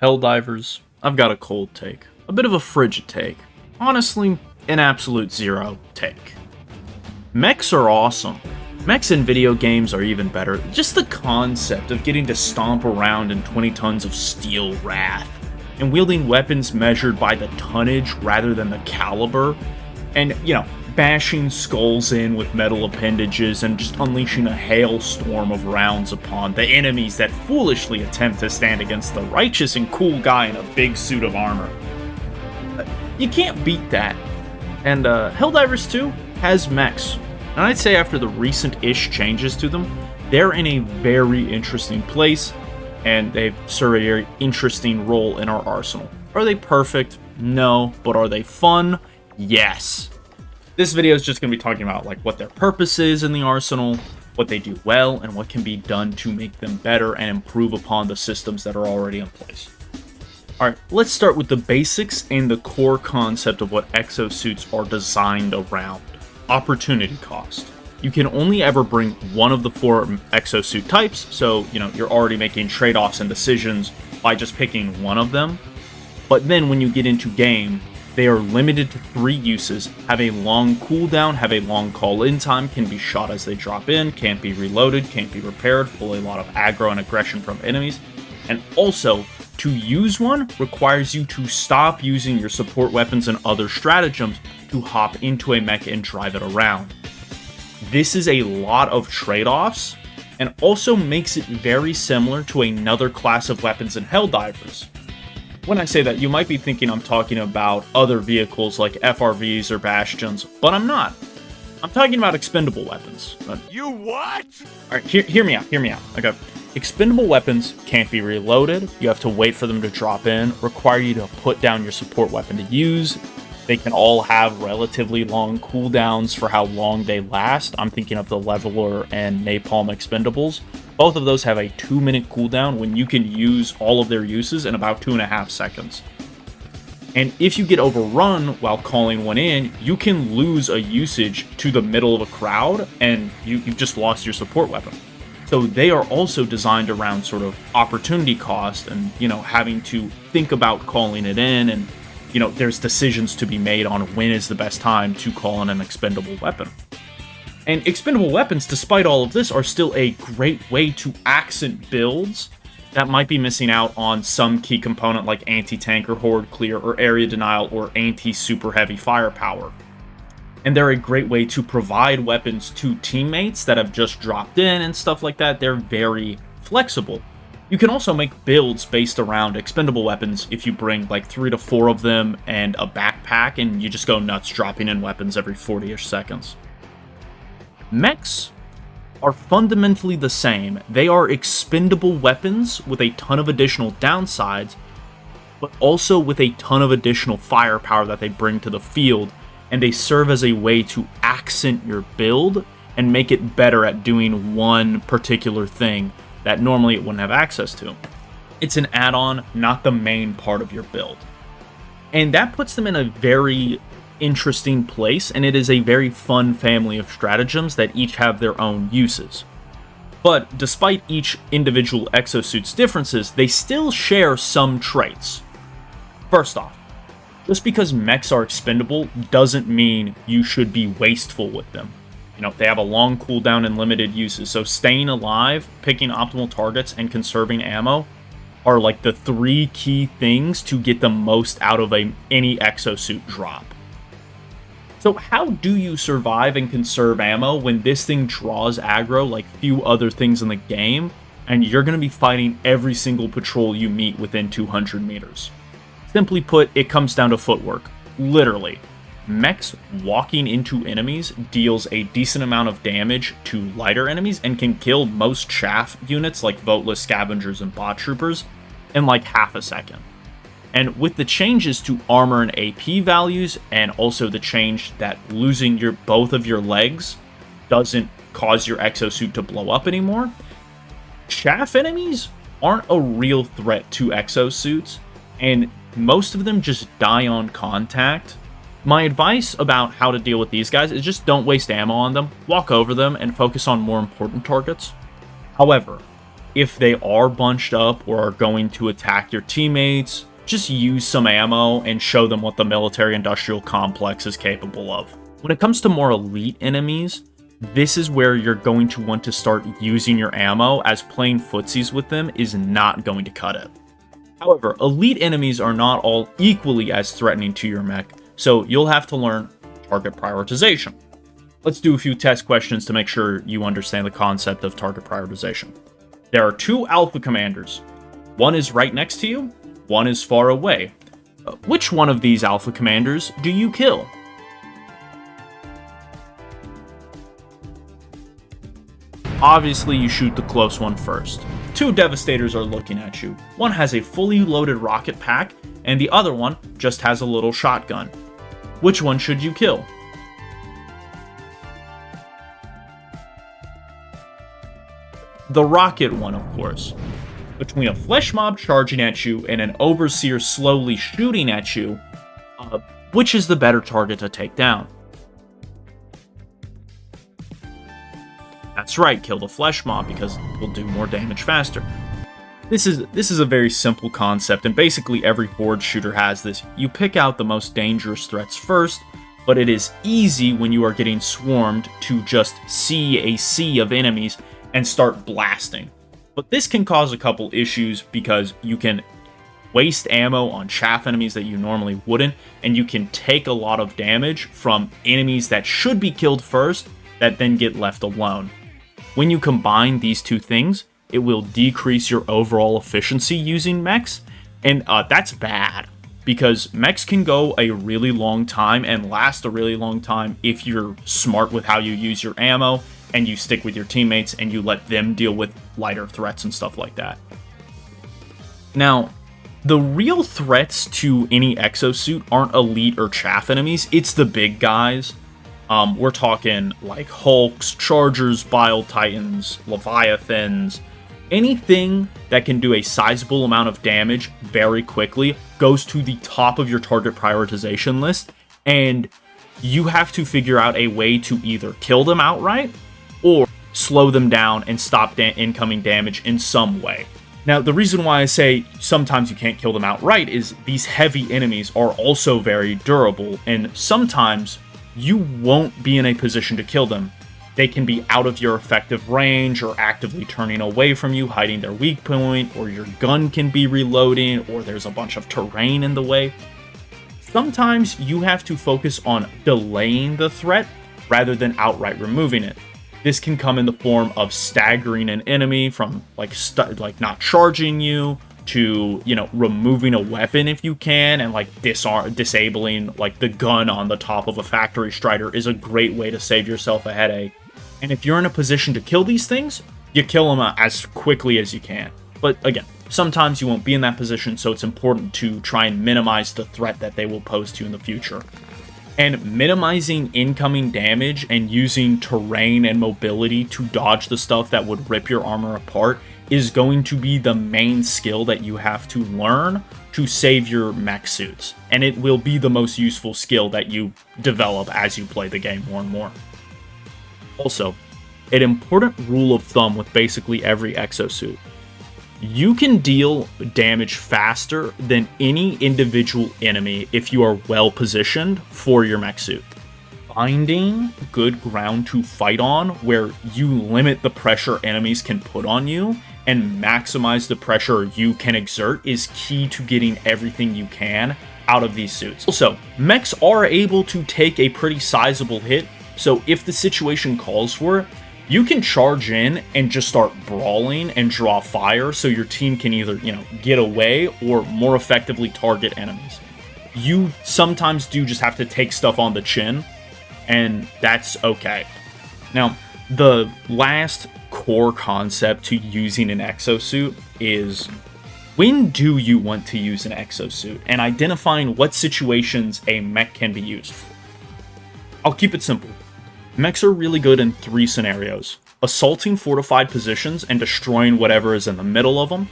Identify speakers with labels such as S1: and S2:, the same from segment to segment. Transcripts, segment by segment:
S1: Helldivers, I've got a cold take. A bit of a frigid take. Honestly, an absolute zero take. Mechs are awesome. Mechs in video games are even better. Just the concept of getting to stomp around in 20 tons of steel wrath, and wielding weapons measured by the tonnage rather than the caliber, and, bashing skulls in with metal appendages and just unleashing a hailstorm of rounds upon the enemies that foolishly attempt to stand against the righteous and cool guy in a big suit of armor. You can't beat that. And Helldivers 2 has mechs, and I'd say after the recent-ish changes to them, they're in a very interesting place, and they serve a very interesting role in our arsenal. Are they perfect? No. But are they fun? Yes. This video is just going to be talking about what their purpose is in the arsenal, what they do well, and what can be done to make them better and improve upon the systems that are already in place. Alright, let's start with the basics and the core concept of what exosuits are designed around. Opportunity cost. You can only ever bring one of the 4 exosuit types, so, you're already making trade-offs and decisions by just picking one of them. But then when you get into game, they are limited to 3 uses, have a long cooldown, have a long call-in time, can be shot as they drop in, can't be reloaded, can't be repaired, pull a lot of aggro and aggression from enemies, and also, to use one requires you to stop using your support weapons and other stratagems to hop into a mech and drive it around. This is a lot of trade-offs, and also makes it very similar to another class of weapons in Helldivers. When I say that, you might be thinking I'm talking about other vehicles like FRVs or Bastions, but I'm not. I'm talking about expendable weapons.
S2: You what?
S1: Alright, hear me out. Okay. Expendable weapons can't be reloaded, you have to wait for them to drop in, require you to put down your support weapon to use. They can all have relatively long cooldowns for how long they last. I'm thinking of the Leveler and Napalm expendables. Both of those have a 2-minute cooldown when you can use all of their uses in about 2.5 seconds. And if you get overrun while calling one in, you can lose a usage to the middle of a crowd, and you've just lost your support weapon. So they are also designed around sort of opportunity cost and, having to think about calling it in, and, there's decisions to be made on when is the best time to call in an expendable weapon. And expendable weapons, despite all of this, are still a great way to accent builds that might be missing out on some key component like anti-tank or horde clear or area denial or anti-super heavy firepower. And they're a great way to provide weapons to teammates that have just dropped in and stuff like that. They're very flexible. You can also make builds based around expendable weapons if you bring 3 to 4 of them and a backpack, and you just go nuts dropping in weapons every 40-ish seconds. Mechs are fundamentally the same. They are expendable weapons with a ton of additional downsides, but also with a ton of additional firepower that they bring to the field, and they serve as a way to accent your build and make it better at doing one particular thing that normally it wouldn't have access to. It's an add-on, not the main part of your build. And that puts them in a very interesting place, and it is a very fun family of stratagems that each have their own uses. But despite each individual exosuit's differences, they still share some traits. First off, just because mechs are expendable doesn't mean you should be wasteful with them. They have a long cooldown and limited uses, so staying alive, picking optimal targets, and conserving ammo are the 3 key things to get the most out of any exosuit drop. So how do you survive and conserve ammo when this thing draws aggro like few other things in the game, and you're going to be fighting every single patrol you meet within 200 meters? Simply put, it comes down to footwork. Literally. Mechs walking into enemies deals a decent amount of damage to lighter enemies and can kill most chaff units like voteless scavengers and bot troopers in half a second. And with the changes to armor and AP values, and also the change that losing both of your legs doesn't cause your exosuit to blow up anymore, chaff enemies aren't a real threat to exosuits, and most of them just die on contact. My advice about how to deal with these guys is just don't waste ammo on them, walk over them, and focus on more important targets. However, if they are bunched up or are going to attack your teammates, just use some ammo and show them what the military-industrial complex is capable of. When it comes to more elite enemies, this is where you're going to want to start using your ammo, as playing footsies with them is not going to cut it. However, elite enemies are not all equally as threatening to your mech, so you'll have to learn target prioritization. Let's do a few test questions to make sure you understand the concept of target prioritization. There are 2 alpha commanders. One is right next to you, one is far away. Which one of these alpha commanders do you kill? Obviously, you shoot the close one first. 2 Devastators are looking at you. One has a fully loaded rocket pack, and the other one just has a little shotgun. Which one should you kill? The rocket one, of course. Between a flesh mob charging at you and an overseer slowly shooting at you, which is the better target to take down? That's right, kill the flesh mob because it will do more damage faster. This is a very simple concept, and basically every horde shooter has this. You pick out the most dangerous threats first, but it is easy when you are getting swarmed to just see a sea of enemies and start blasting. But this can cause a couple issues because you can waste ammo on chaff enemies that you normally wouldn't, and you can take a lot of damage from enemies that should be killed first that then get left alone. When you combine these 2 things, it will decrease your overall efficiency using mechs, and that's bad, because mechs can go a really long time and last a really long time if you're smart with how you use your ammo, and you stick with your teammates, and you let them deal with lighter threats and stuff like that. Now, the real threats to any exosuit aren't elite or chaff enemies, it's the big guys. We're talking like Hulks, Chargers, Bile Titans, Leviathans. Anything that can do a sizable amount of damage very quickly goes to the top of your target prioritization list, and you have to figure out a way to either kill them outright or slow them down and stop incoming damage in some way. Now, the reason why I say sometimes you can't kill them outright is these heavy enemies are also very durable, and sometimes you won't be in a position to kill them. They can be out of your effective range or actively turning away from you, hiding their weak point, or your gun can be reloading, or there's a bunch of terrain in the way. Sometimes you have to focus on delaying the threat rather than outright removing it. This can come in the form of staggering an enemy from like not charging you, to, removing a weapon if you can, and like disabling like the gun on the top of a factory strider is a great way to save yourself a headache. And if you're in a position to kill these things, you kill them as quickly as you can. But again, sometimes you won't be in that position, so it's important to try and minimize the threat that they will pose to you in the future. And minimizing incoming damage and using terrain and mobility to dodge the stuff that would rip your armor apart is going to be the main skill that you have to learn to save your mech suits. And it will be the most useful skill that you develop as you play the game more and more. Also, an important rule of thumb with basically every exosuit: you can deal damage faster than any individual enemy if you are well positioned for your mech suit. Finding good ground to fight on where you limit the pressure enemies can put on you and maximize the pressure you can exert is key to getting everything you can out of these suits. Also, mechs are able to take a pretty sizable hit, so if the situation calls for it, you can charge in and just start brawling and draw fire so your team can either, get away or more effectively target enemies. You sometimes do just have to take stuff on the chin, and that's okay. Now, the last core concept to using an exosuit is when do you want to use an exosuit, and identifying what situations a mech can be used. I'll keep it simple. Mechs are really good in 3 scenarios: assaulting fortified positions and destroying whatever is in the middle of them.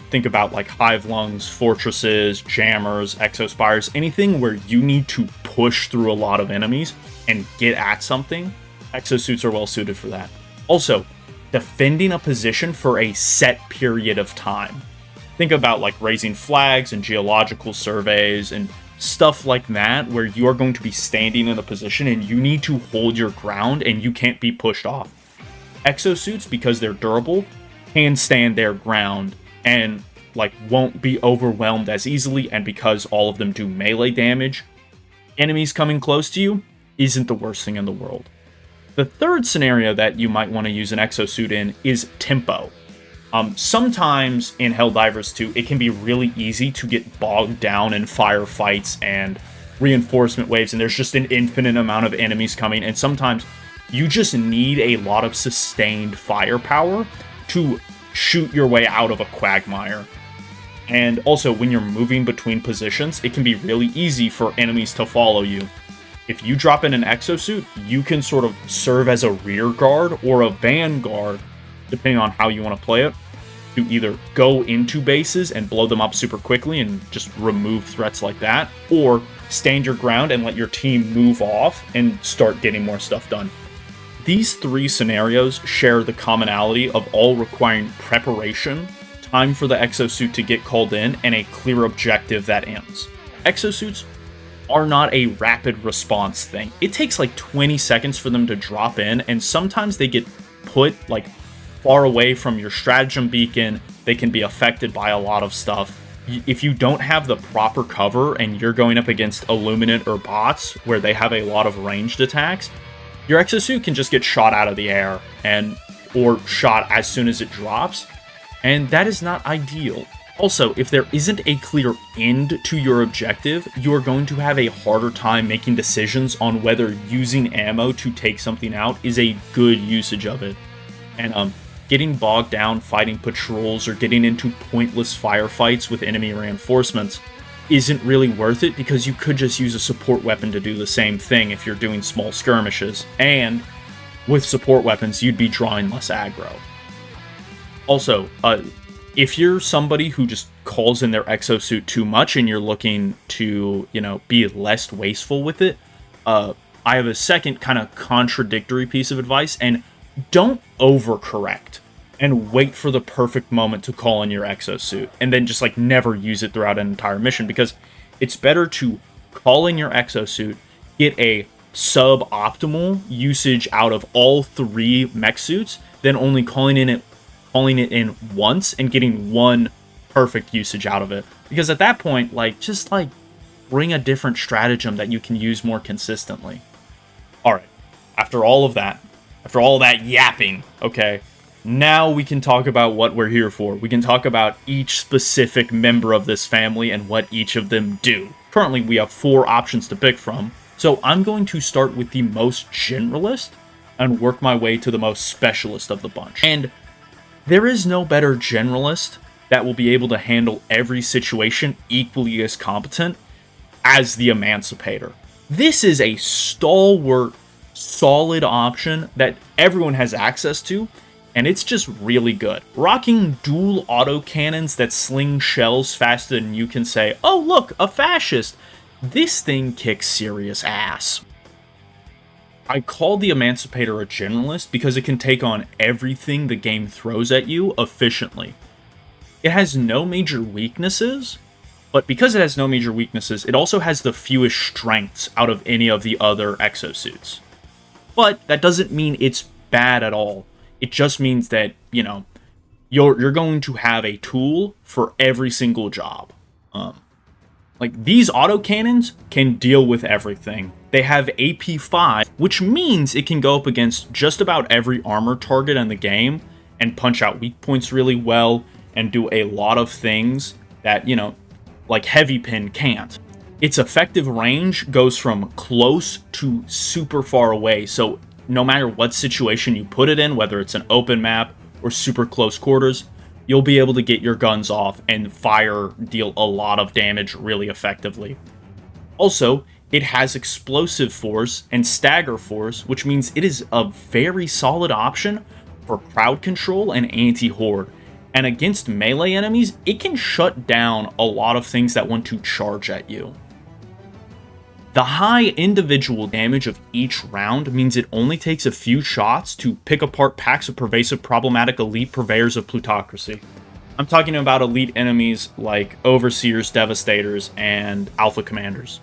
S1: Think about like hive lungs, fortresses, jammers, exospires, anything where you need to push through a lot of enemies and get at something. Exosuits are well suited for that. Also, defending a position for a set period of time. Think about like raising flags and geological surveys and stuff like that, where you are going to be standing in a position and you need to hold your ground and you can't be pushed off. Exosuits, because they're durable, can stand their ground and like won't be overwhelmed as easily, and because all of them do melee damage, enemies coming close to you isn't the worst thing in the world. The third scenario that you might want to use an exosuit in is tempo. Sometimes in Helldivers 2, it can be really easy to get bogged down in firefights and reinforcement waves, and there's just an infinite amount of enemies coming, and sometimes you just need a lot of sustained firepower to shoot your way out of a quagmire. And also, when you're moving between positions, it can be really easy for enemies to follow you. If you drop in an exosuit, you can sort of serve as a rear guard or a vanguard, depending on how you want to play it, to either go into bases and blow them up super quickly and just remove threats like that, or stand your ground and let your team move off and start getting more stuff done. These three scenarios share the commonality of all requiring preparation, time for the exosuit to get called in, and a clear objective that ends. Exosuits are not a rapid response thing. It takes like 20 seconds for them to drop in, and sometimes they get put like far away from your stratagem beacon. They can be affected by a lot of stuff. If you don't have the proper cover and you're going up against Illuminate or bots where they have a lot of ranged attacks, your exosuit can just get shot out of the air or shot as soon as it drops, and that is not ideal. Also, if there isn't a clear end to your objective, you are going to have a harder time making decisions on whether using ammo to take something out is a good usage of it. And getting bogged down fighting patrols or getting into pointless firefights with enemy reinforcements isn't really worth it, because you could just use a support weapon to do the same thing if you're doing small skirmishes, and with support weapons you'd be drawing less aggro. Also, if you're somebody who just calls in their exosuit too much and you're looking to, be less wasteful with it, I have a second kind of contradictory piece of advice, and don't overcorrect and wait for the perfect moment to call in your exosuit and then just like never use it throughout an entire mission, because it's better to call in your exosuit, get a suboptimal usage out of all three mech suits, than only calling it in once and getting one perfect usage out of it. Because at that point, just bring a different stratagem that you can use more consistently. Alright, after all that yapping, okay, now we can talk about what we're here for. We can talk about each specific member of this family and what each of them do. Currently, we have 4 options to pick from, so I'm going to start with the most generalist and work my way to the most specialist of the bunch. And there is no better generalist that will be able to handle every situation equally as competent as the Emancipator. This is a stalwart, solid option that everyone has access to, and it's just really good. Rocking dual autocannons that sling shells faster than you can say, "Oh look, a fascist!" This thing kicks serious ass. I call the Emancipator a generalist because it can take on everything the game throws at you efficiently. It has no major weaknesses, but because it has no major weaknesses, it also has the fewest strengths out of any of the other exosuits. But that doesn't mean it's bad at all. It just means that, you're going to have a tool for every single job. These autocannons can deal with everything. They have AP5, which means it can go up against just about every armor target in the game and punch out weak points really well and do a lot of things that, Heavy Pin can't. Its effective range goes from close to super far away, so no matter what situation you put it in, whether it's an open map or super close quarters, you'll be able to get your guns off and deal a lot of damage really effectively. Also, it has explosive force and stagger force, which means it is a very solid option for crowd control and anti-horde. And against melee enemies, it can shut down a lot of things that want to charge at you. The high individual damage of each round means it only takes a few shots to pick apart packs of pervasive problematic elite purveyors of plutocracy. I'm talking about elite enemies like Overseers, Devastators, and Alpha Commanders.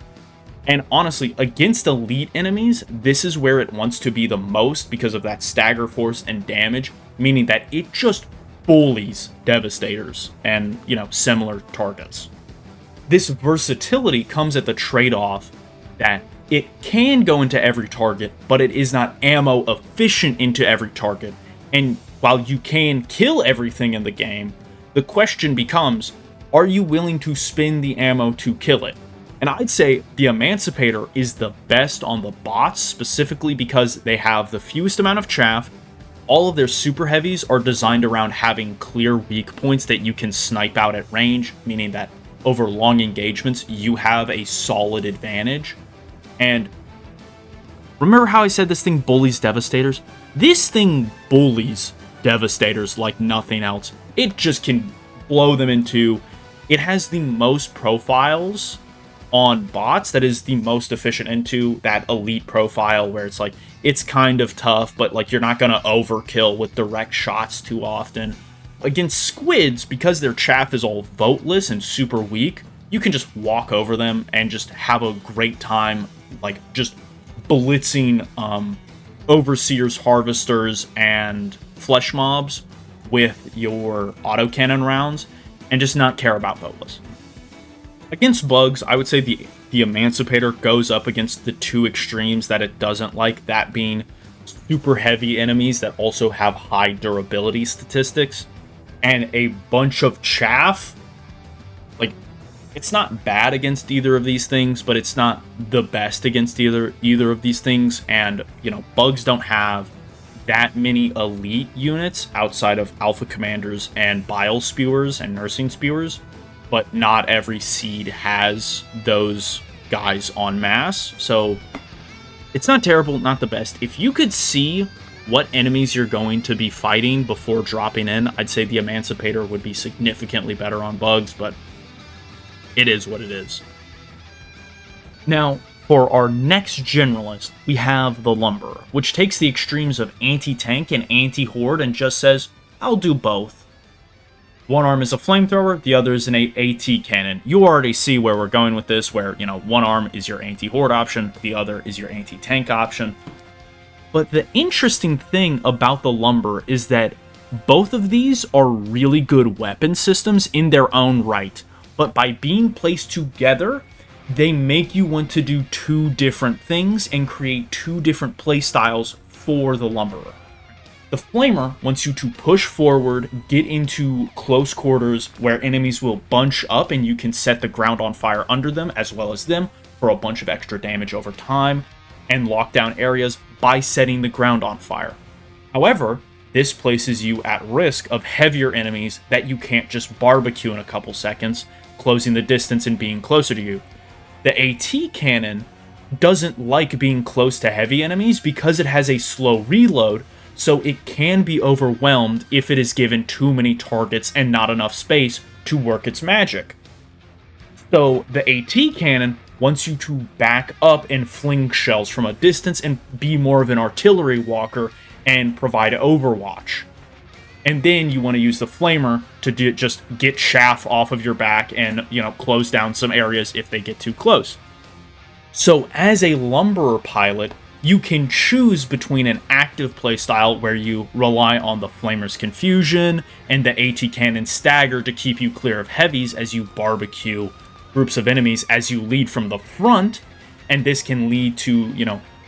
S1: And honestly, against elite enemies, this is where it wants to be the most because of that stagger force and damage, meaning that it just bullies Devastators and, similar targets. This versatility comes at the trade-off that it can go into every target, but it is not ammo efficient into every target. And while you can kill everything in the game, the question becomes, are you willing to spend the ammo to kill it? And I'd say the Emancipator is the best on the bots, specifically because they have the fewest amount of chaff. All of their super heavies are designed around having clear weak points that you can snipe out at range, meaning that over long engagements, you have a solid advantage. And remember how I said this thing bullies Devastators? This thing bullies Devastators like nothing else. It just can blow them into... It has the most profiles on bots that is the most efficient into that elite profile where it's like, it's kind of tough, but like you're not going to overkill with direct shots too often. Against squids, because their chaff is all voteless and super weak, you can just walk over them and just have a great time, like just blitzing Overseers, Harvesters, and Flesh Mobs with your autocannon rounds and just not care about voteless. Against bugs, I would say the Emancipator goes up against the two extremes that it doesn't like, that being super heavy enemies that also have high durability statistics, and a bunch of chaff. Like, it's not bad against either of these things, but it's not the best against either of these things, and, bugs don't have that many elite units outside of Alpha Commanders and Bile Spewers and Nursing Spewers, but not every seed has those guys en masse, so it's not terrible, not the best. If you could see what enemies you're going to be fighting before dropping in, I'd say the Emancipator would be significantly better on bugs, but it is what it is. Now, for our next generalist, we have the Lumberer, which takes the extremes of anti-tank and anti-horde and just says, I'll do both. One arm is a flamethrower, the other is an AT cannon. You already see where we're going with this, where, one arm is your anti-horde option, the other is your anti-tank option. But the interesting thing about the Lumberer is that both of these are really good weapon systems in their own right, but by being placed together, they make you want to do two different things and create two different playstyles for the Lumberer. The Flamer wants you to push forward, get into close quarters where enemies will bunch up and you can set the ground on fire under them as well as them for a bunch of extra damage over time, and lock down areas by setting the ground on fire. However, this places you at risk of heavier enemies that you can't just barbecue in a couple seconds, closing the distance and being closer to you. The AT cannon doesn't like being close to heavy enemies because it has a slow reload, so it can be overwhelmed if it is given too many targets and not enough space to work its magic. So the AT cannon wants you to back up and fling shells from a distance and be more of an artillery walker and provide overwatch. And then you want to use the Flamer to just get chaff off of your back and, close down some areas if they get too close. So as a Lumberer pilot, you can choose between an active playstyle where you rely on the Flamer's Confusion and the AT Cannon Stagger to keep you clear of heavies as you barbecue groups of enemies as you lead from the front, and this can lead to,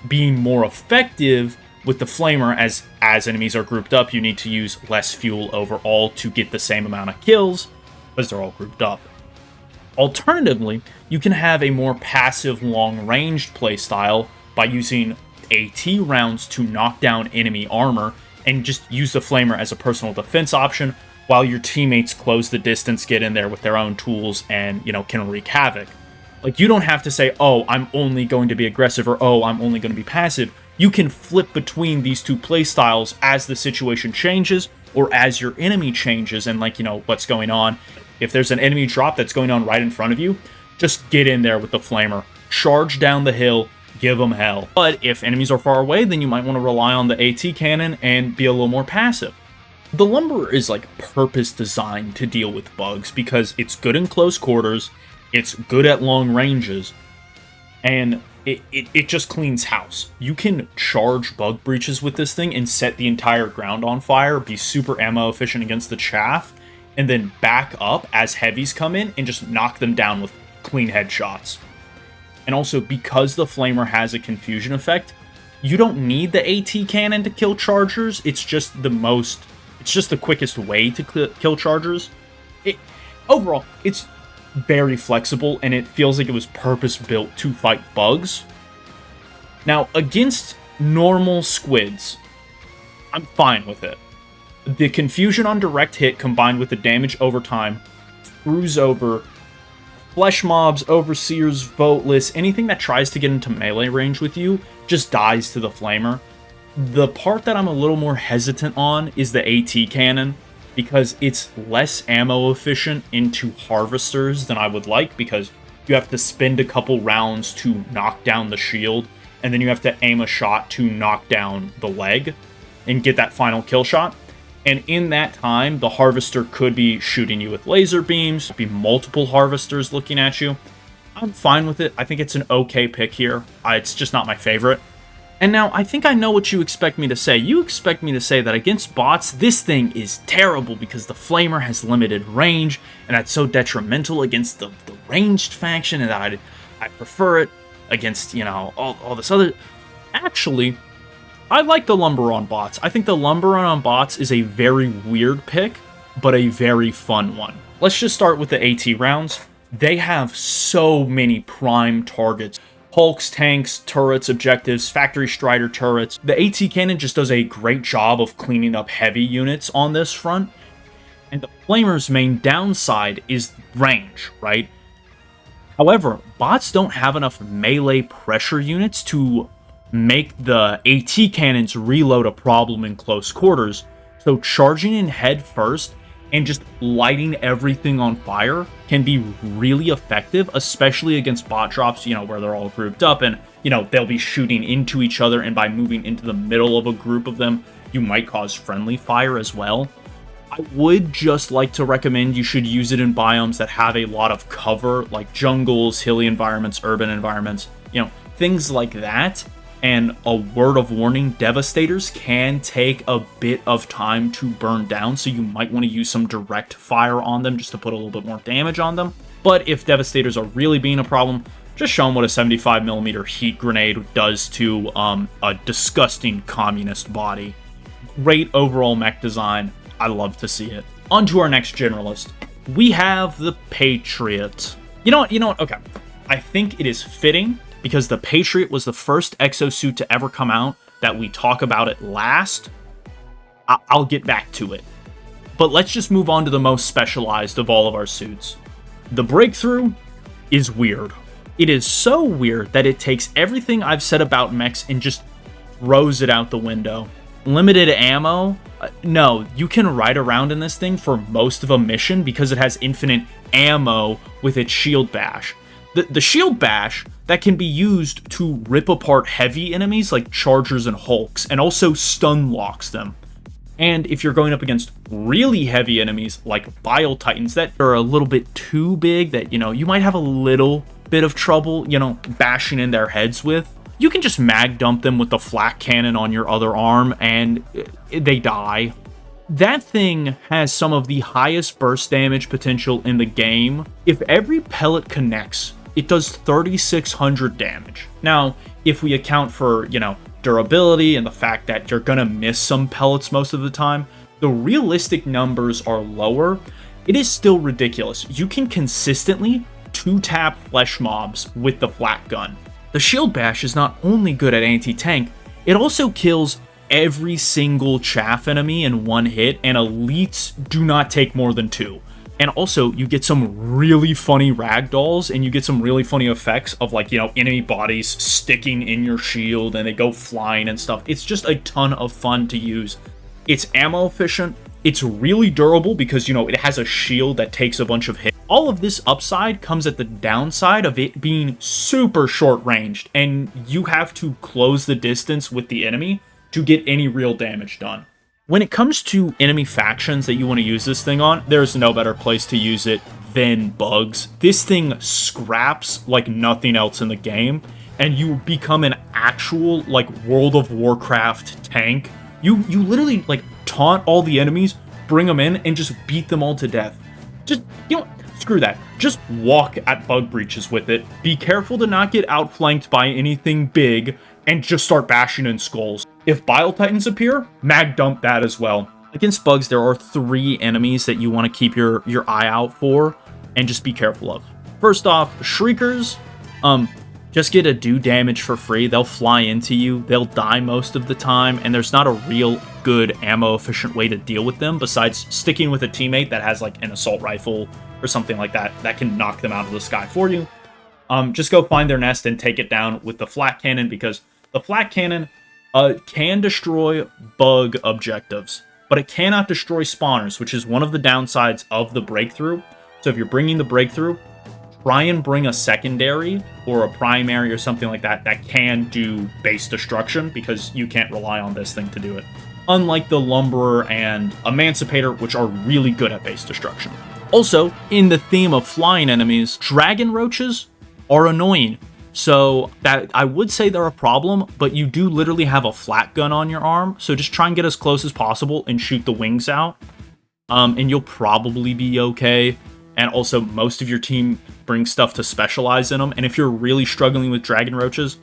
S1: being more effective with the Flamer as enemies are grouped up. You need to use less fuel overall to get the same amount of kills because they're all grouped up. Alternatively, you can have a more passive long-ranged playstyle by using AT rounds to knock down enemy armor and just use the Flamer as a personal defense option while your teammates close the distance, get in there with their own tools, and, can wreak havoc. Like, you don't have to say, oh, I'm only going to be aggressive, or oh, I'm only going to be passive. You can flip between these two playstyles as the situation changes, or as your enemy changes, and, what's going on. If there's an enemy drop that's going on right in front of you, just get in there with the Flamer, charge down the hill, give them hell. But if enemies are far away, then you might want to rely on the AT cannon and be a little more passive. The Lumberer is like purpose designed to deal with bugs because it's good in close quarters, it's good at long ranges, and it just cleans house. You can charge bug breaches with this thing and set the entire ground on fire, be super ammo efficient against the chaff, and then back up as heavies come in and just knock them down with clean headshots. And also, because the Flamer has a confusion effect, you don't need the AT cannon to kill chargers. It's just the quickest way to kill chargers. Overall, it's very flexible, and it feels like it was purpose-built to fight bugs. Now, against normal squids, I'm fine with it. The confusion on direct hit combined with the damage over time screws over flesh mobs, overseers, voteless, anything that tries to get into melee range with you just dies to the Flamer. The part that I'm a little more hesitant on is the AT cannon, because it's less ammo efficient into harvesters than I would like, because you have to spend a couple rounds to knock down the shield, and then you have to aim a shot to knock down the leg and get that final kill shot. And in that time, the harvester could be shooting you with laser beams, be multiple harvesters looking at you. I'm fine with it. I think it's an okay pick here. It's just not my favorite. And now, I think I know what you expect me to say. You expect me to say that against bots, this thing is terrible because the Flamer has limited range, and that's so detrimental against the ranged faction, and that I prefer it against, you know, all this other... Actually, I like the Lumberer on bots. I think the Lumberer on bots is a very weird pick, but a very fun one. Let's just start with the AT rounds. They have so many prime targets. Hulks, tanks, turrets, objectives, factory strider turrets. The AT cannon just does a great job of cleaning up heavy units on this front. And the Flamer's main downside is range, right? However, bots don't have enough melee pressure units to make the AT cannons reload a problem in close quarters, so charging in head first and just lighting everything on fire can be really effective, especially against bot drops, you know, where they're all grouped up and, you know, they'll be shooting into each other, and by moving into the middle of a group of them, you might cause friendly fire as well. I would just like to recommend you should use it in biomes that have a lot of cover, like jungles, hilly environments, urban environments, you know, things like that. And a word of warning, Devastators can take a bit of time to burn down, so you might want to use some direct fire on them just to put a little bit more damage on them. But if Devastators are really being a problem, just show them what a 75mm heat grenade does to a disgusting communist body. Great overall mech design. I love to see it. On to our next generalist. We have the Patriot. You know what? Okay. I think it is fitting, because the Patriot was the first exosuit to ever come out, that we talk about it last. I'll get back to it. But let's just move on to the most specialized of all of our suits. The Breakthrough is weird. It is so weird that it takes everything I've said about mechs and just throws it out the window. Limited ammo? No, you can ride around in this thing for most of a mission because it has infinite ammo with its shield bash. The shield bash, that can be used to rip apart heavy enemies like chargers and hulks, and also stun locks them. And if you're going up against really heavy enemies like Bile Titans that are a little bit too big, that, you know, you might have a little bit of trouble, you know, bashing in their heads with, you can just mag dump them with the flak cannon on your other arm and they die. That thing has some of the highest burst damage potential in the game. If every pellet connects, it does 3,600 damage. Now, if we account for, you know, durability and the fact that you're gonna miss some pellets most of the time, the realistic numbers are lower. It is still ridiculous. You can consistently 2-tap flesh mobs with the flak gun. The shield bash is not only good at anti-tank, it also kills every single chaff enemy in one hit, and elites do not take more than 2. And also, you get some really funny ragdolls, and you get some really funny effects of, like, you know, enemy bodies sticking in your shield, and they go flying and stuff. It's just a ton of fun to use. It's ammo efficient. It's really durable because, you know, it has a shield that takes a bunch of hits. All of this upside comes at the downside of it being super short ranged, and you have to close the distance with the enemy to get any real damage done. When it comes to enemy factions that you want to use this thing on, there's no better place to use it than bugs. This thing scraps like nothing else in the game, and you become an actual like World of Warcraft tank. You literally like taunt all the enemies, bring them in, and just beat them all to death. Just, screw that. Just walk at bug breaches with it. Be careful to not get outflanked by anything big, and just start bashing in skulls. If Bile Titans appear, mag dump that as well. Against bugs, there are 3 enemies that you want to keep your eye out for, and just be careful of. First off, Shriekers, just get to do damage for free. They'll fly into you, they'll die most of the time, and there's not a real good ammo efficient way to deal with them besides sticking with a teammate that has like an assault rifle or something like that that can knock them out of the sky for you. Just go find their nest and take it down with the flak cannon, because the flak cannon can destroy bug objectives, but it cannot destroy spawners, which is one of the downsides of the breakthrough. So if you're bringing the breakthrough, try and bring a secondary or a primary or something like that that can do base destruction, because you can't rely on this thing to do it. Unlike the Lumberer and Emancipator, which are really good at base destruction. Also, in the theme of flying enemies, dragon roaches are annoying. So that I would say they're a problem, but you do literally have a flat gun on your arm, so just try and get as close as possible and shoot the wings out, and you'll probably be okay. And also, most of your team brings stuff to specialize in them, and if you're really struggling with dragon roaches,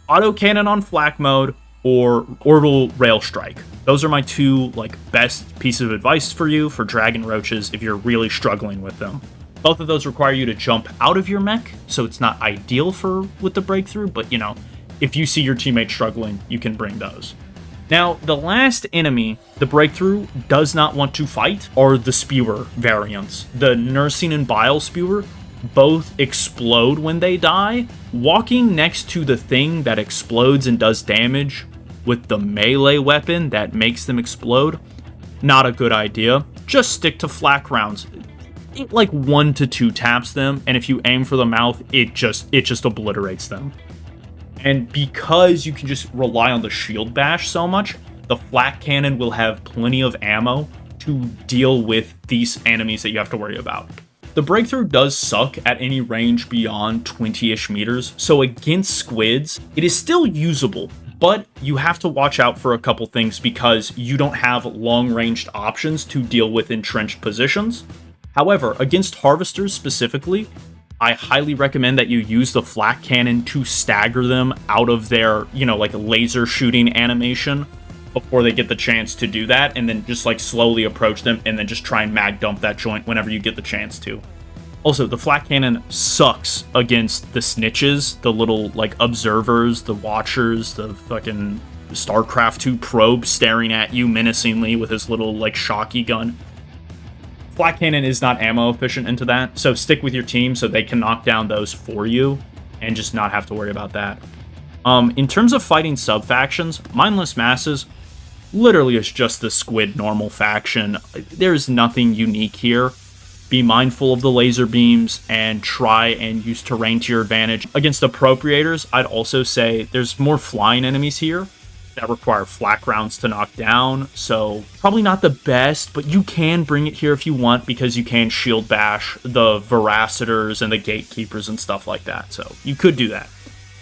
S1: autocannon on flak mode or orbital rail strike. Those are my 2 like best pieces of advice for you for dragon roaches if you're really struggling with them. Both of those require you to jump out of your mech, so it's not ideal for with the breakthrough, but if you see your teammate struggling, you can bring those. Now, the last enemy the breakthrough does not want to fight are the spewer variants. The nursing and bile spewer both explode when they die. Walking next to the thing that explodes and does damage with the melee weapon that makes them explode, not a good idea. Just stick to flak rounds. Like 1 to 2 taps them, and if you aim for the mouth, it just obliterates them. And because you can just rely on the shield bash so much, the flak cannon will have plenty of ammo to deal with these enemies that you have to worry about. The breakthrough does suck at any range beyond 20-ish meters, so against squids, it is still usable, but you have to watch out for a couple things because you don't have long-ranged options to deal with entrenched positions. However, against harvesters specifically, I highly recommend that you use the flak cannon to stagger them out of their, like laser shooting animation before they get the chance to do that, and then just like slowly approach them and then just try and mag dump that joint whenever you get the chance to. Also, the flak cannon sucks against the snitches, the little like observers, the watchers, the fucking StarCraft 2 probe staring at you menacingly with his little like shocky gun. Flak cannon is not ammo efficient into that, so stick with your team so they can knock down those for you and just not have to worry about that. In terms of fighting sub-factions, Mindless Masses literally is just the squid normal faction. There's nothing unique here. Be mindful of the laser beams and try and use terrain to your advantage. Against Appropriators, I'd also say there's more flying enemies here that require flak rounds to knock down, so probably not the best, but you can bring it here if you want because you can shield bash the Veracitors and the Gatekeepers and stuff like that, so you could do that.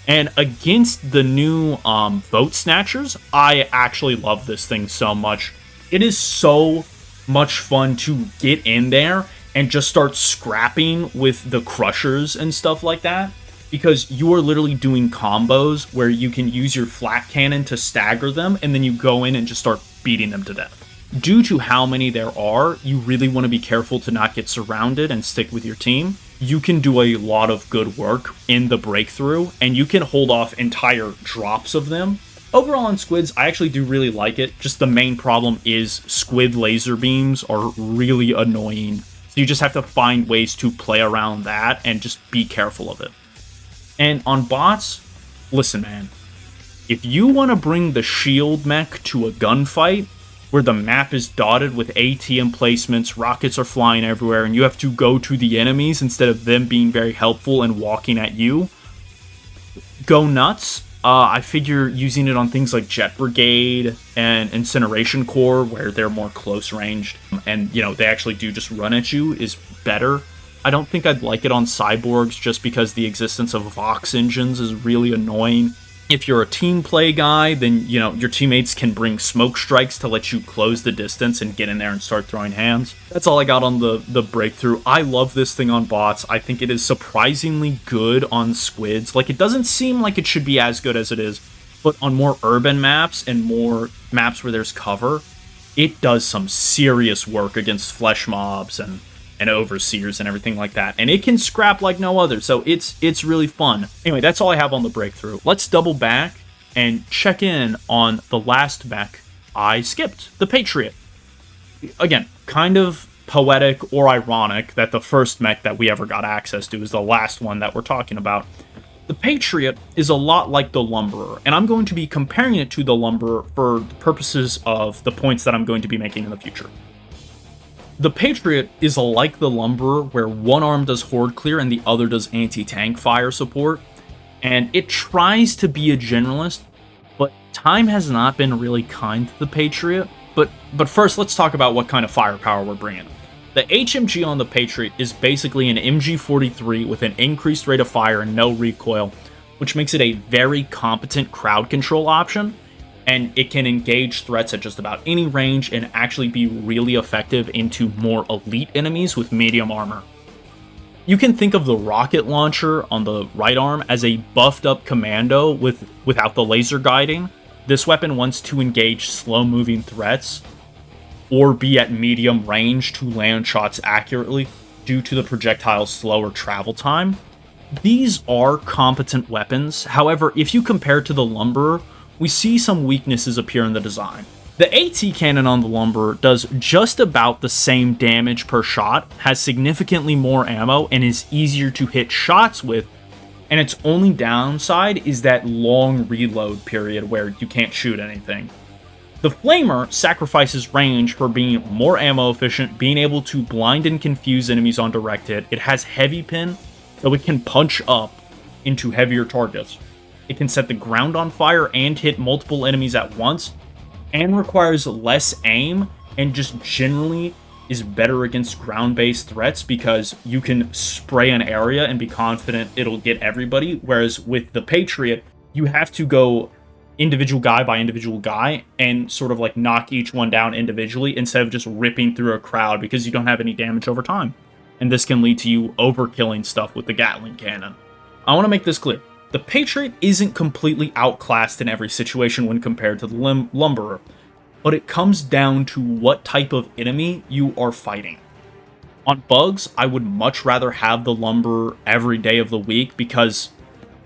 S1: And against the new Vote Snatchers, I actually love this thing so much. It is so much fun to get in there and just start scrapping with the Crushers and stuff like that, because you are literally doing combos where you can use your flak cannon to stagger them, and then you go in and just start beating them to death. Due to how many there are, you really want to be careful to not get surrounded and stick with your team. You can do a lot of good work in the breakthrough, and you can hold off entire drops of them. Overall on squids, I actually do really like it. Just the main problem is squid laser beams are really annoying. So you just have to find ways to play around that and just be careful of it. And on bots, listen, man. If you want to bring the shield mech to a gunfight, where the map is dotted with AT emplacements, rockets are flying everywhere, and you have to go to the enemies instead of them being very helpful and walking at you. Go nuts. I figure using it on things like Jet Brigade and Incineration Core, where they're more close ranged, and, you know, they actually do just run at you, is better. I don't think I'd like it on Cyborgs just because the existence of Vox engines is really annoying. If you're a team play guy, then, you know, your teammates can bring smoke strikes to let you close the distance and get in there and start throwing hands. That's all I got on the breakthrough. I love this thing on bots. I think it is surprisingly good on squids. Like, it doesn't seem like it should be as good as it is, but on more urban maps and more maps where there's cover, it does some serious work against flesh mobs and overseers and everything like that, and it can scrap like no other, so it's really fun. Anyway, that's all I have on the breakthrough. Let's double back and check in on the last mech I skipped, the Patriot. Again, kind of poetic or ironic that the first mech that we ever got access to is the last one that we're talking about. The Patriot is a lot like the Lumberer, and I'm going to be comparing it to the Lumberer for the purposes of the points that I'm going to be making in the future. The Patriot is like the Lumberer, where one arm does horde clear and the other does anti-tank fire support, and it tries to be a generalist, but time has not been really kind to the Patriot. But first, let's talk about what kind of firepower we're bringing. The HMG on the Patriot is basically an MG43 with an increased rate of fire and no recoil, which makes it a very competent crowd control option, and it can engage threats at just about any range and actually be really effective into more elite enemies with medium armor. You can think of the rocket launcher on the right arm as a buffed up commando without the laser guiding. This weapon wants to engage slow moving threats or be at medium range to land shots accurately due to the projectile's slower travel time. These are competent weapons. However, if you compare to the Lumberer, we see some weaknesses appear in the design. The AT cannon on the Lumberer does just about the same damage per shot, has significantly more ammo, and is easier to hit shots with, and its only downside is that long reload period where you can't shoot anything. The Flamer sacrifices range for being more ammo efficient, being able to blind and confuse enemies on direct hit. It has heavy pin, so it can punch up into heavier targets. It can set the ground on fire and hit multiple enemies at once, and requires less aim, and just generally is better against ground-based threats because you can spray an area and be confident it'll get everybody, whereas with the Patriot, you have to go individual guy by individual guy and sort of like knock each one down individually instead of just ripping through a crowd because you don't have any damage over time. And this can lead to you overkilling stuff with the Gatling cannon. I want to make this clear. The Patriot isn't completely outclassed in every situation when compared to the Lumberer, but it comes down to what type of enemy you are fighting. On bugs, I would much rather have the Lumberer every day of the week because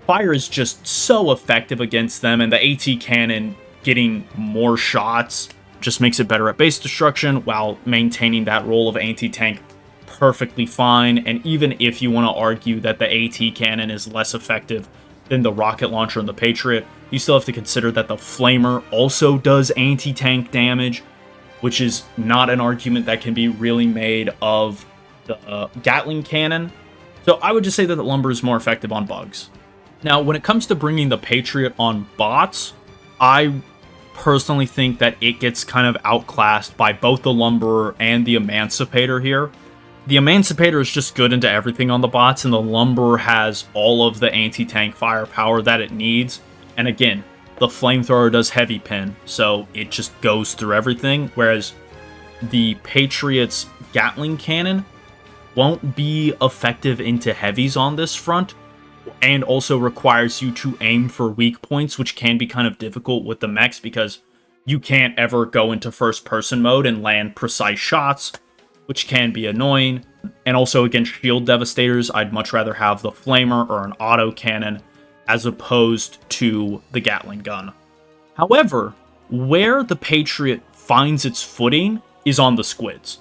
S1: fire is just so effective against them, and the AT cannon getting more shots just makes it better at base destruction while maintaining that role of anti-tank perfectly fine. And even if you want to argue that the AT cannon is less effective than the rocket launcher and the Patriot, you still have to consider that the Flamer also does anti-tank damage, which is not an argument that can be really made of the Gatling cannon. So I would just say that the Lumberer is more effective on bugs. Now, when it comes to bringing the Patriot on bots, I personally think that it gets kind of outclassed by both the Lumberer and the Emancipator here. The Emancipator is just good into everything on the bots, and the Lumberer has all of the anti-tank firepower that it needs. And again, the Flamethrower does heavy pin, so it just goes through everything, whereas the Patriot's Gatling cannon won't be effective into heavies on this front, and also requires you to aim for weak points, which can be kind of difficult with the mechs because you can't ever go into first-person mode and land precise shots, which can be annoying. And also against shield devastators, I'd much rather have the Flamer or an auto cannon as opposed to the Gatling gun. However, where the Patriot finds its footing is on the squids.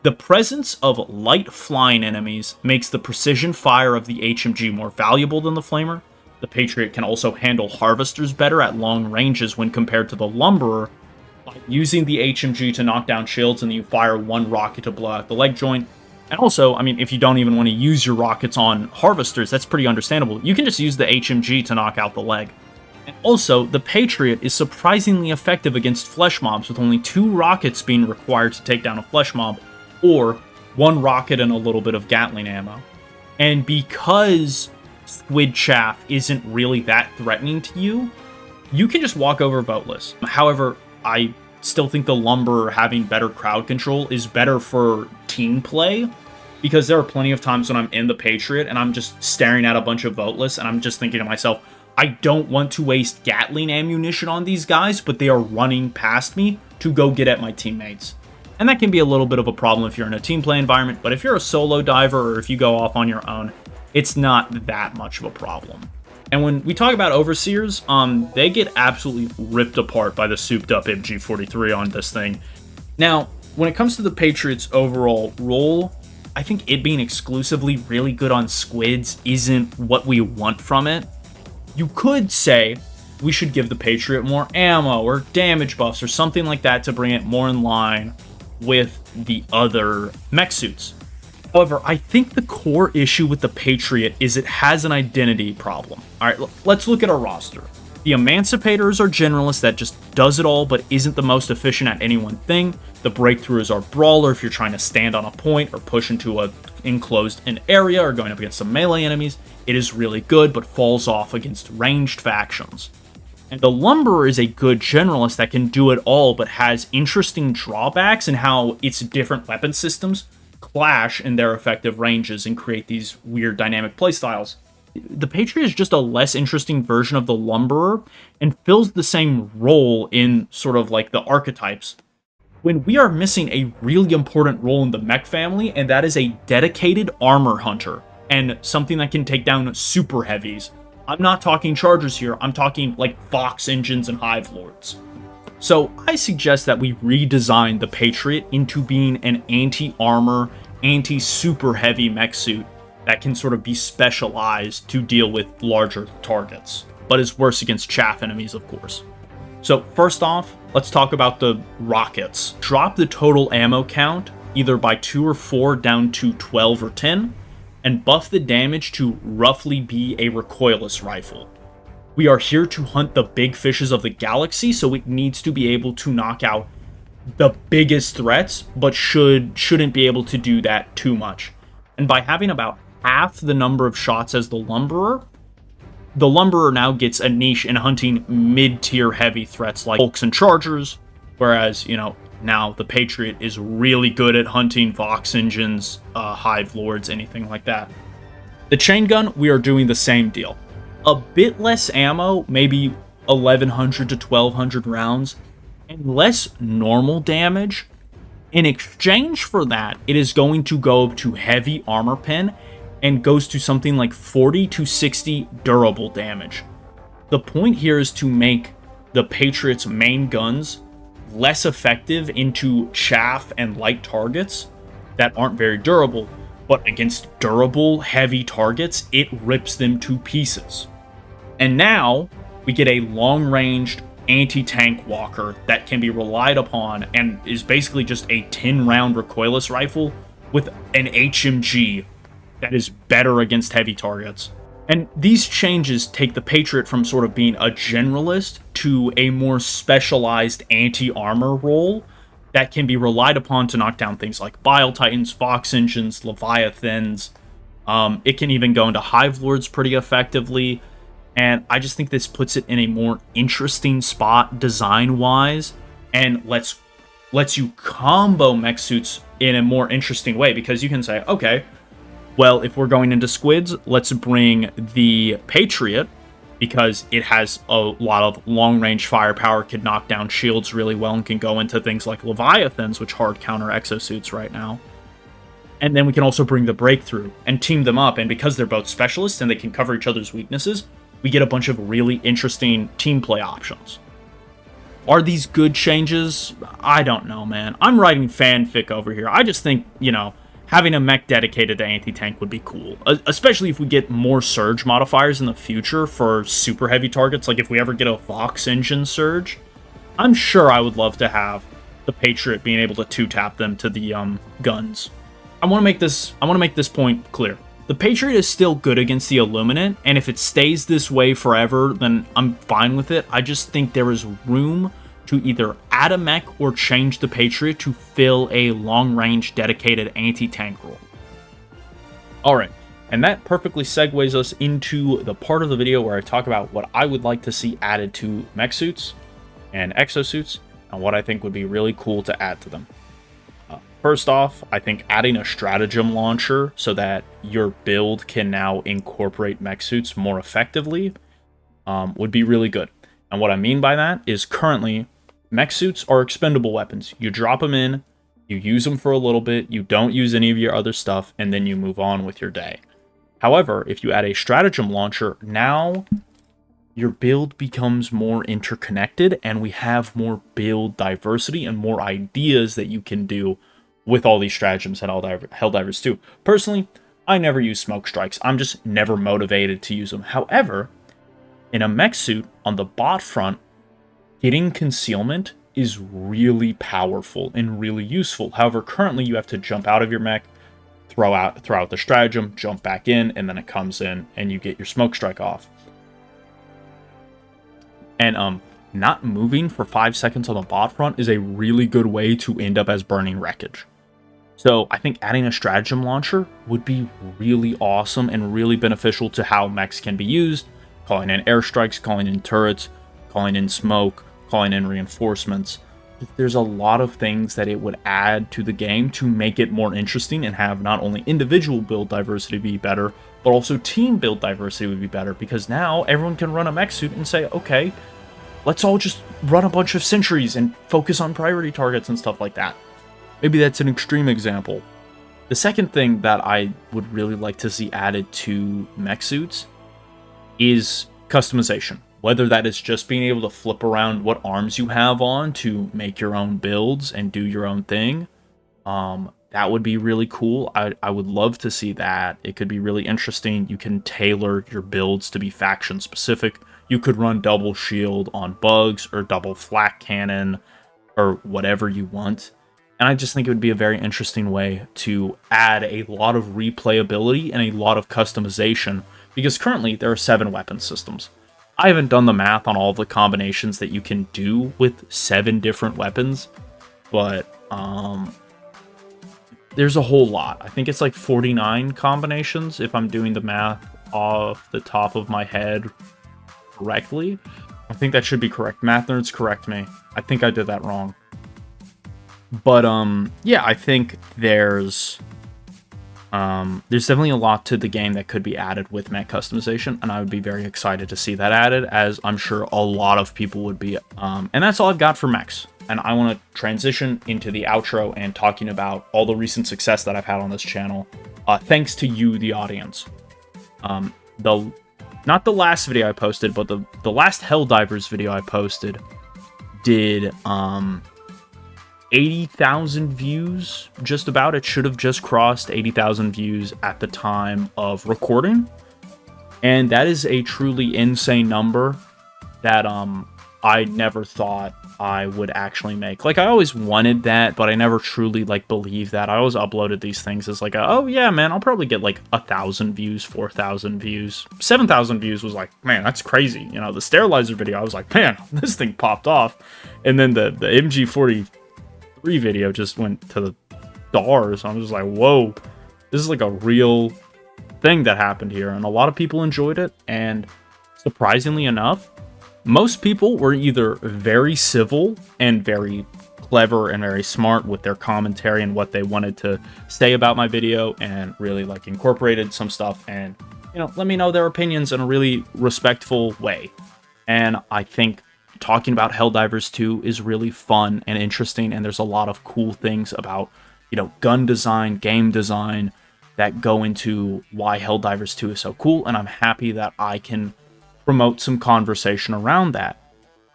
S1: The presence of light flying enemies makes the precision fire of the HMG more valuable than the Flamer. The Patriot can also handle harvesters better at long ranges when compared to the Lumberer, by using the HMG to knock down shields, and then you fire one rocket to blow out the leg joint. And also, I mean, if you don't even want to use your rockets on harvesters, that's pretty understandable. You can just use the HMG to knock out the leg. And also, the Patriot is surprisingly effective against flesh mobs, with only 2 rockets being required to take down a flesh mob, or 1 rocket and a little bit of Gatling ammo. And because squid chaff isn't really that threatening to you, you can just walk over voteless. However, I still think the Lumberer having better crowd control is better for team play, because there are plenty of times when I'm in the Patriot and I'm just staring at a bunch of voteless and I'm just thinking to myself, I don't want to waste Gatling ammunition on these guys, but they are running past me to go get at my teammates. And that can be a little bit of a problem if you're in a team play environment, but if you're a solo diver or if you go off on your own, it's not that much of a problem. And when we talk about Overseers, they get absolutely ripped apart by the souped up MG43 on this thing. Now, when it comes to the Patriot's overall role, I think it being exclusively really good on squids isn't what we want from it. You could say we should give the Patriot more ammo or damage buffs or something like that to bring it more in line with the other mech suits. However, I think the core issue with the Patriot is it has an identity problem. Alright, let's look at our roster. The Emancipators are generalists that just does it all but isn't the most efficient at any one thing. The Breakthrough is our brawler if you're trying to stand on a point or push into an enclosed area or going up against some melee enemies. It is really good but falls off against ranged factions. And the Lumberer is a good generalist that can do it all but has interesting drawbacks in how its different weapon systems clash in their effective ranges and create these weird dynamic playstyles. The Patriot is just a less interesting version of the Lumberer and fills the same role in sort of like the archetypes, when we are missing a really important role in the mech family, and that is a dedicated armor hunter and something that can take down super heavies. I'm not talking chargers here, I'm talking like Fox engines and Hive Lords. So I suggest that we redesign the Patriot into being an anti-armor, anti-super heavy mech suit that can sort of be specialized to deal with larger targets, but is worse against chaff enemies, of course. So first off, let's talk about the rockets. Drop the total ammo count either by 2 or 4 down to 12 or 10, and buff the damage to roughly be a recoilless rifle. We are here to hunt the big fishes of the galaxy, so it needs to be able to knock out the biggest threats, but shouldn't be able to do that too much. And by having about half the number of shots as the Lumberer now gets a niche in hunting mid-tier heavy threats like Hulks and Chargers, whereas, you know, now the Patriot is really good at hunting Vox engines, Hive Lords, anything like that. The chain gun, we are doing the same deal. A bit less ammo, maybe 1,100 to 1,200 rounds, and less normal damage. In exchange for that, it is going to go to heavy armor pen and goes to something like 40 to 60 durable damage. The point here is to make the Patriot's main guns less effective into chaff and light targets that aren't very durable, but against durable, heavy targets, it rips them to pieces. And now, we get a long-ranged anti-tank walker that can be relied upon and is basically just a 10-round recoilless rifle with an HMG that is better against heavy targets. And these changes take the Patriot from sort of being a generalist to a more specialized anti-armor role that can be relied upon to knock down things like Bile Titans, Fox engines, Leviathans. It can even go into Hive Lords pretty effectively. And I just think this puts it in a more interesting spot design-wise and lets you combo mech suits in a more interesting way, because you can say, okay, well, if we're going into squids, let's bring the Patriot, because it has a lot of long-range firepower, can knock down shields really well, and can go into things like Leviathans, which hard counter exosuits right now. And then we can also bring the Breakthrough and team them up, and because they're both specialists and they can cover each other's weaknesses, we get a bunch of really interesting team play options. Are these good changes? I don't know, man. I'm writing fanfic over here. I just think, you know, having a mech dedicated to anti-tank would be cool, especially if we get more surge modifiers in the future for super heavy targets. Like if we ever get a Vox engine surge, I'm sure I would love to have the Patriot being able to two-tap them to the guns. I want to make this point clear. The Patriot is still good against the Illuminant, and if it stays this way forever, then I'm fine with it. I just think there is room to either add a mech or change the Patriot to fill a long-range dedicated anti-tank role. Alright, and that perfectly segues us into the part of the video where I talk about what I would like to see added to mech suits and exosuits, and what I think would be really cool to add to them. First off, I think adding a stratagem launcher so that your build can now incorporate mech suits more effectively would be really good. And what I mean by that is currently, mech suits are expendable weapons. You drop them in, you use them for a little bit, you don't use any of your other stuff, and then you move on with your day. However, if you add a stratagem launcher, now your build becomes more interconnected, and we have more build diversity and more ideas that you can do with all these stratagems and Helldivers too. Personally, I never use smoke strikes. I'm just never motivated to use them. However, in a mech suit, on the bot front, getting concealment is really powerful and really useful. However, currently you have to jump out of your mech, throw out the stratagem, jump back in, and then it comes in and you get your smoke strike off. And not moving for 5 seconds on the bot front is a really good way to end up as burning wreckage. So I think adding a stratagem launcher would be really awesome and really beneficial to how mechs can be used, calling in airstrikes, calling in turrets, calling in smoke, calling in reinforcements. There's a lot of things that it would add to the game to make it more interesting and have not only individual build diversity be better, but also team build diversity would be better, because now everyone can run a mech suit and say, okay, let's all just run a bunch of sentries and focus on priority targets and stuff like that. Maybe that's an extreme example. The second thing that I would really like to see added to mech suits is customization. Whether that is just being able to flip around what arms you have on to make your own builds and do your own thing. That would be really cool. I would love to see that. It could be really interesting. You can tailor your builds to be faction specific. You could run double shield on bugs or double flak cannon or whatever you want. And I just think it would be a very interesting way to add a lot of replayability and a lot of customization, because currently there are 7 weapon systems. I haven't done the math on all the combinations that you can do with 7 different weapons, but there's a whole lot. I think it's like 49 combinations if I'm doing the math off the top of my head correctly. I think that should be correct. Math nerds, correct me. I think I did that wrong. But yeah, I think there's definitely a lot to the game that could be added with mech customization, and I would be very excited to see that added, as I'm sure a lot of people would be. And that's all I've got for mechs. And I want to transition into the outro and talking about all the recent success that I've had on this channel, thanks to you, the audience. Not the last video I posted, but the last Helldivers video I posted did 80,000 views, just about. It should have just crossed 80,000 views at the time of recording, and that is a truly insane number that I never thought I would actually make. Like, I always wanted that, but I never truly like believed that. I always uploaded these things as like, oh yeah, man, I'll probably get like 1,000 views, 4,000 views, 7,000 views was like, man, that's crazy. You know, the sterilizer video, I was like, man, this thing popped off, and then the MG43 video just went to the stars. I'm just like, whoa, this is like a real thing that happened here, and a lot of people enjoyed it. And surprisingly enough, most people were either very civil and very clever and very smart with their commentary and what they wanted to say about my video, and really like incorporated some stuff and, you know, let me know their opinions in a really respectful way. And I think talking about Helldivers 2 is really fun and interesting, and there's a lot of cool things about, you know, gun design, game design that go into why Helldivers 2 is so cool, and I'm happy that I can promote some conversation around that.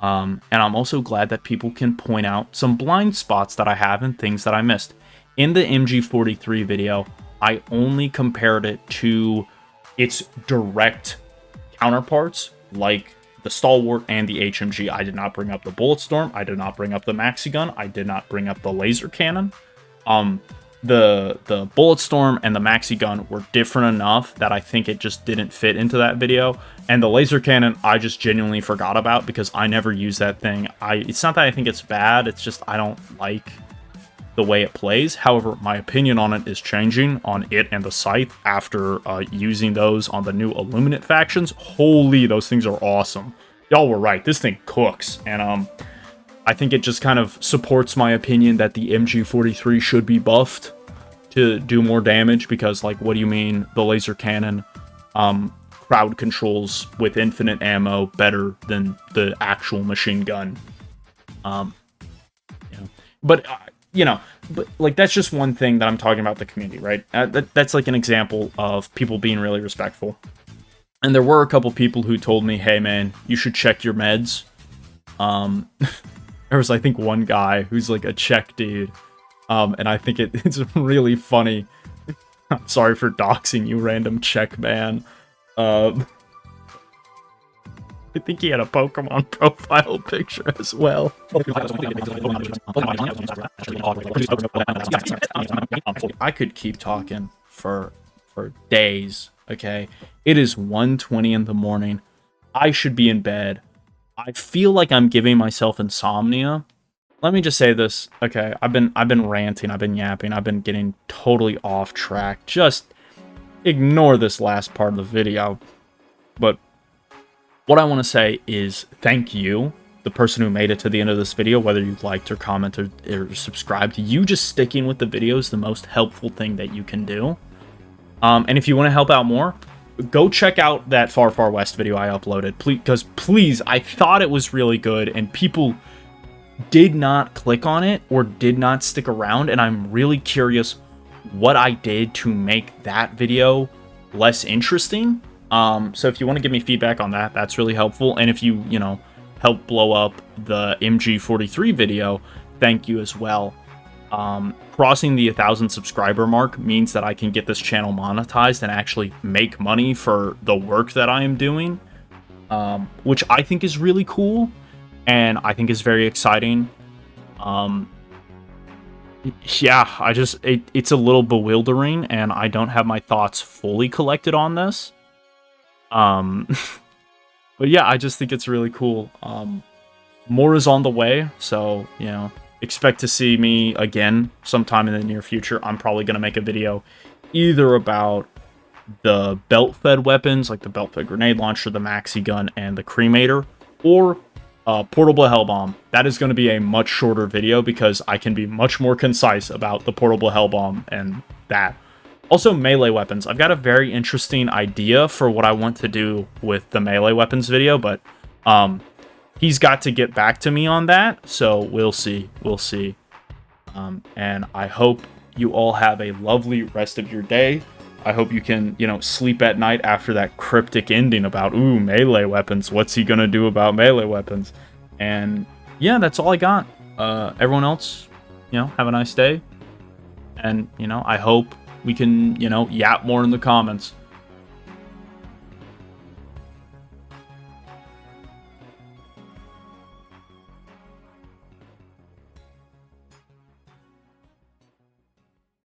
S1: And I'm also glad that people can point out some blind spots that I have and things that I missed. In the MG43 video, I only compared it to its direct counterparts, like the Stalwart and the HMG. I did not bring up the Bulletstorm. I did not bring up the Maxi Gun. I did not bring up the Laser Cannon. The Bulletstorm and the Maxi Gun were different enough that I think it just didn't fit into that video. And the Laser Cannon, I just genuinely forgot about because I never use that thing. It's not that I think it's bad, it's just I don't like the way it plays. However, my opinion on it is changing on it and the Scythe after using those on the new Illuminate factions. Holy, those things are awesome. Y'all were right, this thing cooks. And I think it just kind of supports my opinion that the MG43 should be buffed to do more damage, because, like, what do you mean the laser cannon crowd controls with infinite ammo better than the actual machine gun? But like, that's just one thing that I'm talking about the community, right? That's like an example of people being really respectful. And there were a couple people who told me, hey man, you should check your meds. There was, I think, one guy who's like a Czech dude, and I think it's really funny. I'm sorry for doxing you, random Czech man. I think he had a Pokemon profile picture as well. I could keep talking for days, okay? It is 1:20 in the morning. I should be in bed. I feel like I'm giving myself insomnia. Let me just say this, okay? I've been ranting, I've been yapping, I've been getting totally off track. Just ignore this last part of the video. But what I want to say is thank you, the person who made it to the end of this video, whether you liked or commented or subscribed. You just sticking with the video is the most helpful thing that you can do. And if you want to help out more, go check out that Far Far West video I uploaded, please, I thought it was really good, and people did not click on it or did not stick around, and I'm really curious what I did to make that video less interesting. So if you want to give me feedback on that, that's really helpful. And if you help blow up the MG43 video, thank you as well. Crossing the 1,000 subscriber mark means that I can get this channel monetized and actually make money for the work that I am doing, which I think is really cool and I think is very exciting. Yeah, it's a little bewildering and I don't have my thoughts fully collected on this. But yeah, I just think it's really cool. More is on the way, so, expect to see me again sometime in the near future. I'm probably going to make a video either about the belt-fed weapons, like the belt-fed grenade launcher, the maxi gun, and the cremator, or portable hell bomb. That is going to be a much shorter video because I can be much more concise about the portable hell bomb and that. Also, melee weapons. I've got a very interesting idea for what I want to do with the melee weapons video, but he's got to get back to me on that, so we'll see. And I hope you all have a lovely rest of your day. I hope you can, sleep at night after that cryptic ending about, ooh, melee weapons. What's he gonna do about melee weapons? And yeah, that's all I got. Everyone else, have a nice day. And, I hope we can, yap more in the comments.